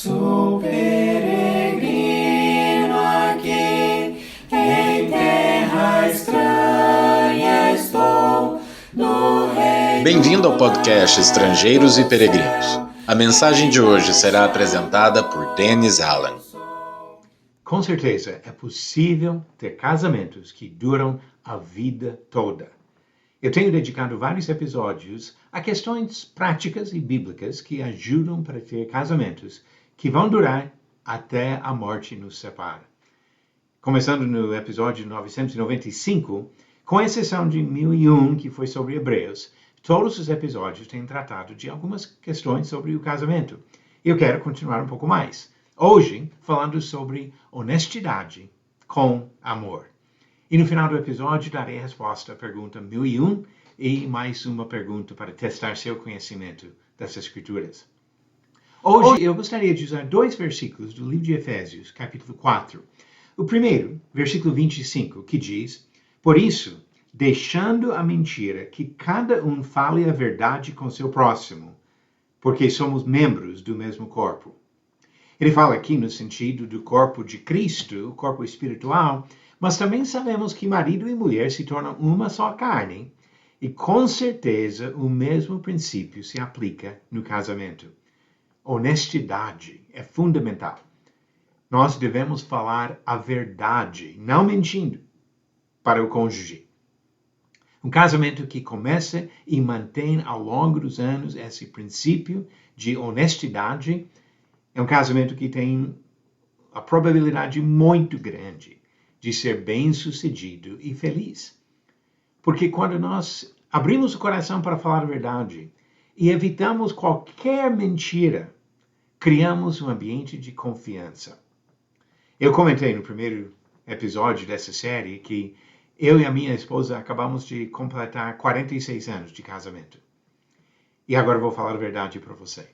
Sou peregrino aqui, em terra estranha estou, no reino. Bem-vindo ao podcast Estrangeiros e Peregrinos. A mensagem de hoje será apresentada por Dennis Allen. Com certeza é possível ter casamentos que duram a vida toda. Eu tenho dedicado vários episódios a questões práticas e bíblicas que ajudam para ter casamentos que vão durar até a morte nos separa. Começando no episódio 995, com exceção de 1001, que foi sobre Hebreus, todos os episódios têm tratado de algumas questões sobre o casamento. Eu quero continuar um pouco mais. Hoje, falando sobre honestidade com amor. E no final do episódio, darei a resposta à pergunta 1001 e mais uma pergunta para testar seu conhecimento das Escrituras. Hoje, eu gostaria de usar dois versículos do livro de Efésios, capítulo 4. O primeiro, versículo 25, que diz: Por isso, deixando a mentira, que cada um fale a verdade com seu próximo, porque somos membros do mesmo corpo. Ele fala aqui no sentido do corpo de Cristo, o corpo espiritual, mas também sabemos que marido e mulher se tornam uma só carne, e com certeza o mesmo princípio se aplica no casamento. Honestidade é fundamental. Nós devemos falar a verdade, não mentindo, para o cônjuge. Um casamento que começa e mantém ao longo dos anos esse princípio de honestidade é um casamento que tem a probabilidade muito grande de ser bem-sucedido e feliz. Porque quando nós abrimos o coração para falar a verdade e evitamos qualquer mentira, criamos um ambiente de confiança. Eu comentei no primeiro episódio dessa série que eu e a minha esposa acabamos de completar 46 anos de casamento. E agora vou falar a verdade para você.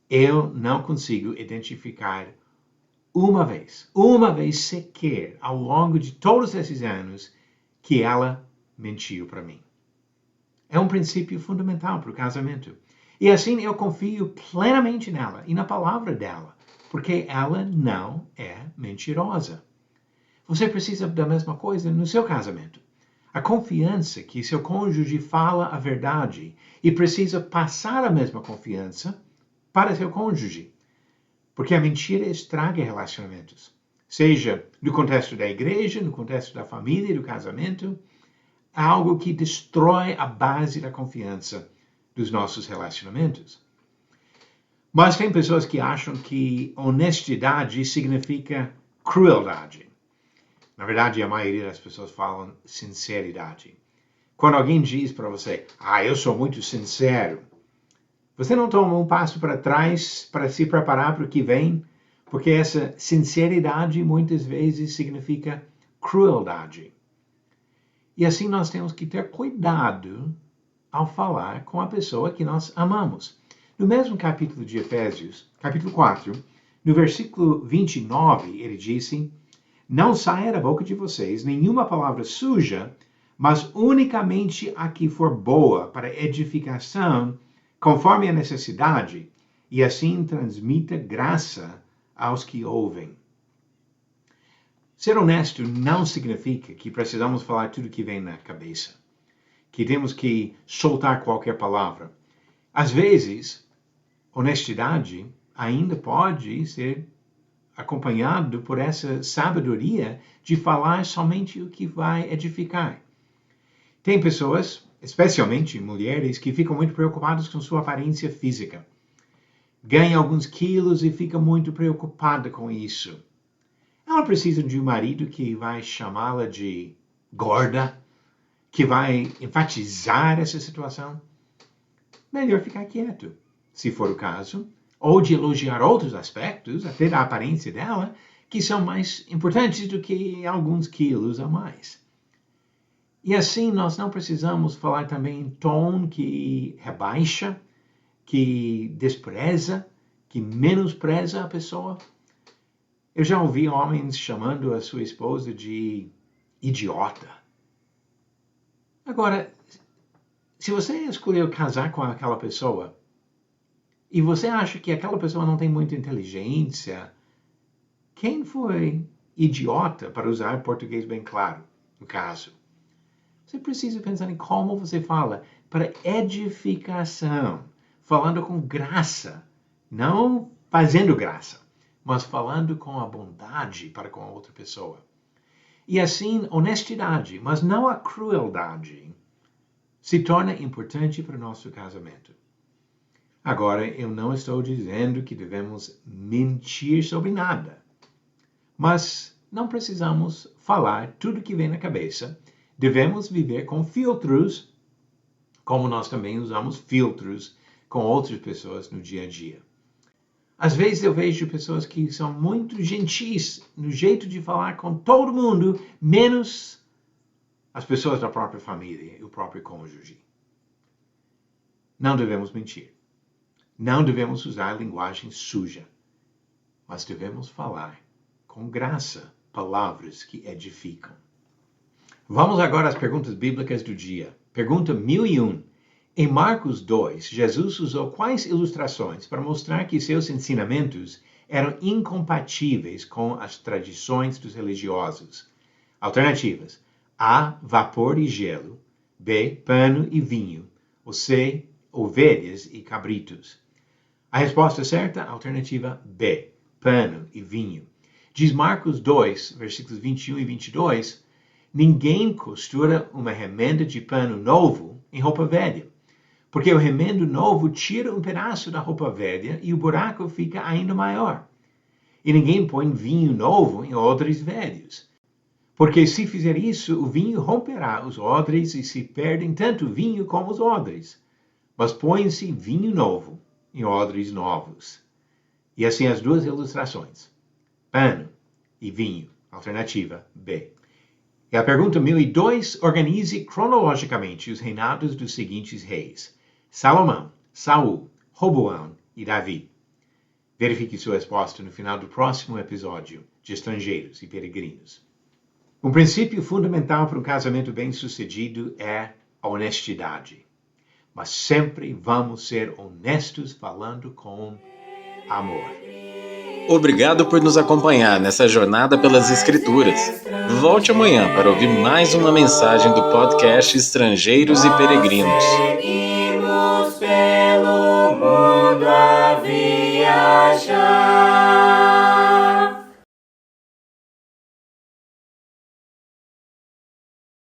Eu não consigo identificar uma vez sequer, ao longo de todos esses anos, que ela mentiu para mim. É um princípio fundamental para o casamento. E assim eu confio plenamente nela e na palavra dela, porque ela não é mentirosa. Você precisa da mesma coisa no seu casamento. A confiança que seu cônjuge fala a verdade e precisa passar a mesma confiança para seu cônjuge. Porque a mentira estraga relacionamentos. Seja no contexto da igreja, no contexto da família e do casamento, é algo que destrói a base da confiança dos nossos relacionamentos. Mas tem pessoas que acham que honestidade significa crueldade. Na verdade, a maioria das pessoas falam sinceridade. Quando alguém diz para você, eu sou muito sincero, você não toma um passo para trás para se preparar para o que vem, porque essa sinceridade muitas vezes significa crueldade. E assim nós temos que ter cuidado ao falar com a pessoa que nós amamos. No mesmo capítulo de Efésios, capítulo 4, no versículo 29, ele disse: Não saia da boca de vocês nenhuma palavra suja, mas unicamente a que for boa para edificação, conforme a necessidade, e assim transmita graça aos que ouvem. Ser honesto não significa que precisamos falar tudo que vem na cabeça, que temos que soltar qualquer palavra. Às vezes, honestidade ainda pode ser acompanhado por essa sabedoria de falar somente o que vai edificar. Tem pessoas, especialmente mulheres, que ficam muito preocupadas com sua aparência física. Ganha alguns quilos e fica muito preocupada com isso. Ela precisa de um marido que vai chamá-la de gorda, que vai enfatizar essa situação. Melhor ficar quieto, se for o caso, ou de elogiar outros aspectos, até da aparência dela, que são mais importantes do que alguns quilos a mais. E assim nós não precisamos falar também em tom que rebaixa, que despreza, que menospreza a pessoa. Eu já ouvi homens chamando a sua esposa de idiota. Agora, se você escolheu casar com aquela pessoa, e você acha que aquela pessoa não tem muita inteligência, quem foi idiota para usar português bem claro, no caso? Você precisa pensar em como você fala para edificação, falando com graça, não fazendo graça, mas falando com a bondade para com a outra pessoa. E assim, honestidade, mas não a crueldade, se torna importante para o nosso casamento. Agora, eu não estou dizendo que devemos mentir sobre nada, mas não precisamos falar tudo que vem na cabeça. Devemos viver com filtros, como nós também usamos filtros com outras pessoas no dia a dia. Às vezes eu vejo pessoas que são muito gentis no jeito de falar com todo mundo, menos as pessoas da própria família e o próprio cônjuge. Não devemos mentir. Não devemos usar linguagem suja. Mas devemos falar com graça palavras que edificam. Vamos agora às perguntas bíblicas do dia. Pergunta 1001. Em Marcos 2, Jesus usou quais ilustrações para mostrar que seus ensinamentos eram incompatíveis com as tradições dos religiosos? Alternativas. A. Vapor e gelo. B. Pano e vinho. Ou C. Ovelhas e cabritos. A resposta certa, alternativa B. Pano e vinho. Diz Marcos 2, versículos 21 e 22, ninguém costura uma remenda de pano novo em roupa velha, porque o remendo novo tira um pedaço da roupa velha e o buraco fica ainda maior. E ninguém põe vinho novo em odres velhos, porque se fizer isso, o vinho romperá os odres e se perdem tanto o vinho como os odres. Mas põe-se vinho novo em odres novos. E assim as duas ilustrações. Pano e vinho. Alternativa B. E a pergunta 1002, organize cronologicamente os reinados dos seguintes reis: Salomão, Saul, Roboão e Davi. Verifique sua resposta no final do próximo episódio de Estrangeiros e Peregrinos. Um princípio fundamental para um casamento bem-sucedido é a honestidade. Mas sempre vamos ser honestos falando com amor. Obrigado por nos acompanhar nessa jornada pelas Escrituras. Volte amanhã para ouvir mais uma mensagem do podcast Estrangeiros e Peregrinos. Seguimos pelo mundo a viajar.